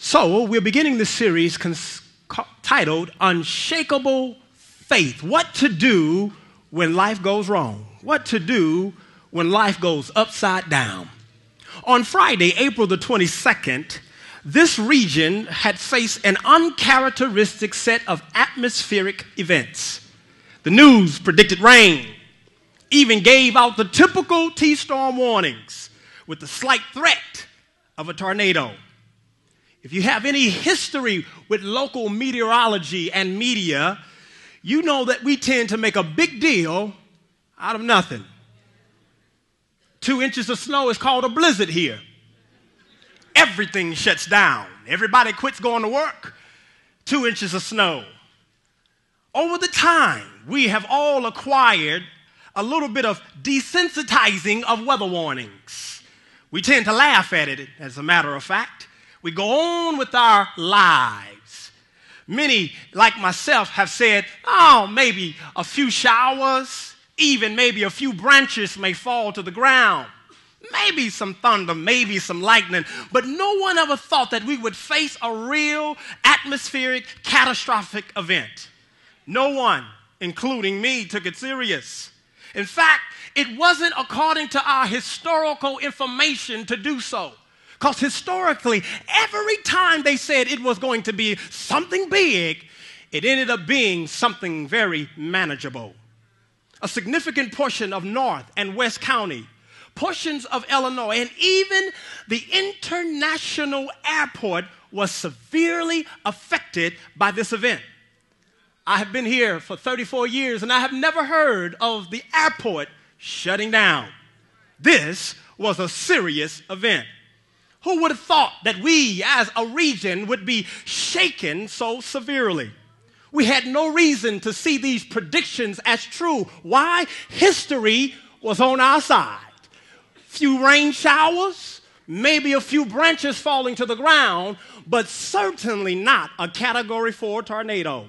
So we're beginning this series titled Unshakable Faith. What to do when life goes wrong. What to do when life goes upside down. On Friday, April the 22nd, this region had faced an uncharacteristic set of atmospheric events. The news predicted rain, even gave out the typical T-storm warnings with the slight threat of a tornado. If you have any history with local meteorology and media, you know that we tend to make a big deal out of nothing. 2 inches of snow is called a blizzard here. Everything shuts down. Everybody quits going to work. 2 inches of snow. Over the time, we have all acquired a little bit of desensitizing of weather warnings. We tend to laugh at it, as a matter of fact. We go on with our lives. Many, like myself, have said, maybe a few showers, even maybe a few branches may fall to the ground. Maybe some thunder, maybe some lightning. But no one ever thought that we would face a real atmospheric catastrophic event. No one, including me, took it serious. In fact, it wasn't according to our historical information to do so. Because historically, every time they said it was going to be something big, it ended up being something very manageable. A significant portion of North and West County, portions of Illinois, and even the international airport was severely affected by this event. I have been here for 34 years, and I have never heard of the airport shutting down. This was a serious event. Who would have thought that we as a region would be shaken so severely? We had no reason to see these predictions as true. Why? History was on our side. Few rain showers, maybe a few branches falling to the ground, but certainly not a Category 4 tornado.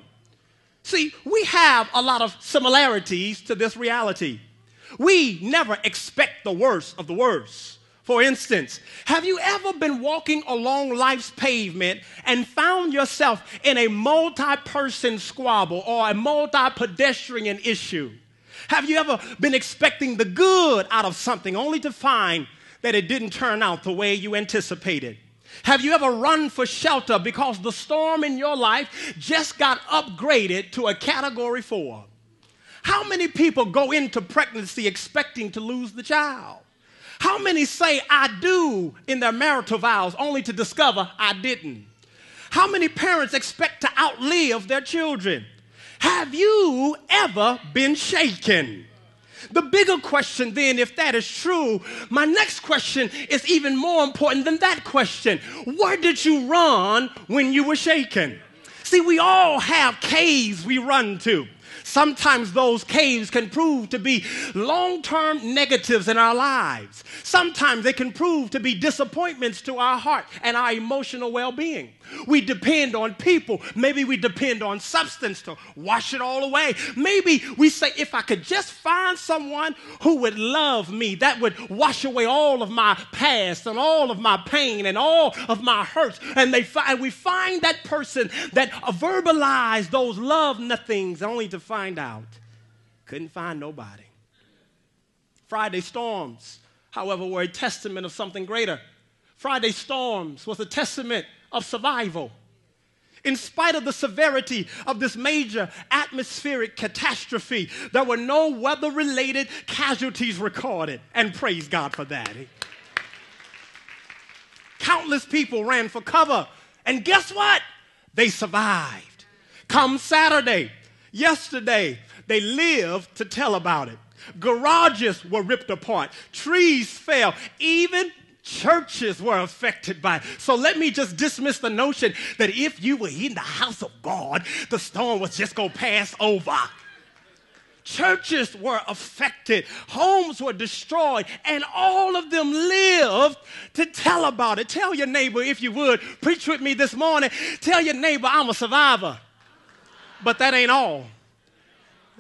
See, we have a lot of similarities to this reality. We never expect the worst of the worst. For instance, have you ever been walking along life's pavement and found yourself in a multi-person squabble or a multi-pedestrian issue? Have you ever been expecting the good out of something only to find that it didn't turn out the way you anticipated? Have you ever run for shelter because the storm in your life just got upgraded to a Category 4? How many people go into pregnancy expecting to lose the child? How many say I do in their marital vows only to discover I didn't? How many parents expect to outlive their children? Have you ever been shaken? The bigger question then, if that is true, my next question is even more important than that question. Where did you run when you were shaken? See, we all have caves we run to. Sometimes those caves can prove to be long-term negatives in our lives. Sometimes they can prove to be disappointments to our heart and our emotional well-being. We depend on people. Maybe we depend on substance to wash it all away. Maybe we say, if I could just find someone who would love me, that would wash away all of my past and all of my pain and all of my hurts. And we find that person that verbalized those love nothings only to find out couldn't find nobody. Friday storms, however, were a testament of something greater. Friday storms was a testament of survival. In spite of the severity of this major atmospheric catastrophe, there were no weather-related casualties recorded, and praise God for that. Countless people ran for cover, and guess what? They survived. Come Saturday, yesterday, they lived to tell about it. Garages were ripped apart. Trees fell. Even churches were affected by it. So let me just dismiss the notion that if you were in the house of God, the storm was just going to pass over. Churches were affected. Homes were destroyed. And all of them lived to tell about it. Tell your neighbor, if you would, preach with me this morning. Tell your neighbor, I'm a survivor. But that ain't all.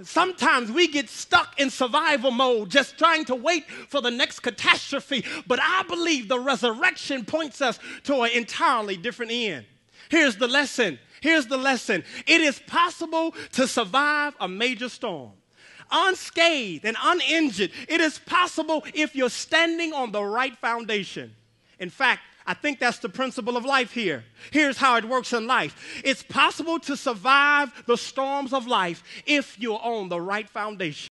Sometimes we get stuck in survival mode, just trying to wait for the next catastrophe. But I believe the resurrection points us to an entirely different end. Here's the lesson. Here's the lesson. It is possible to survive a major storm unscathed and uninjured. It is possible if you're standing on the right foundation. In fact, I think that's the principle of life here. Here's how it works in life. It's possible to survive the storms of life if you're on the right foundation.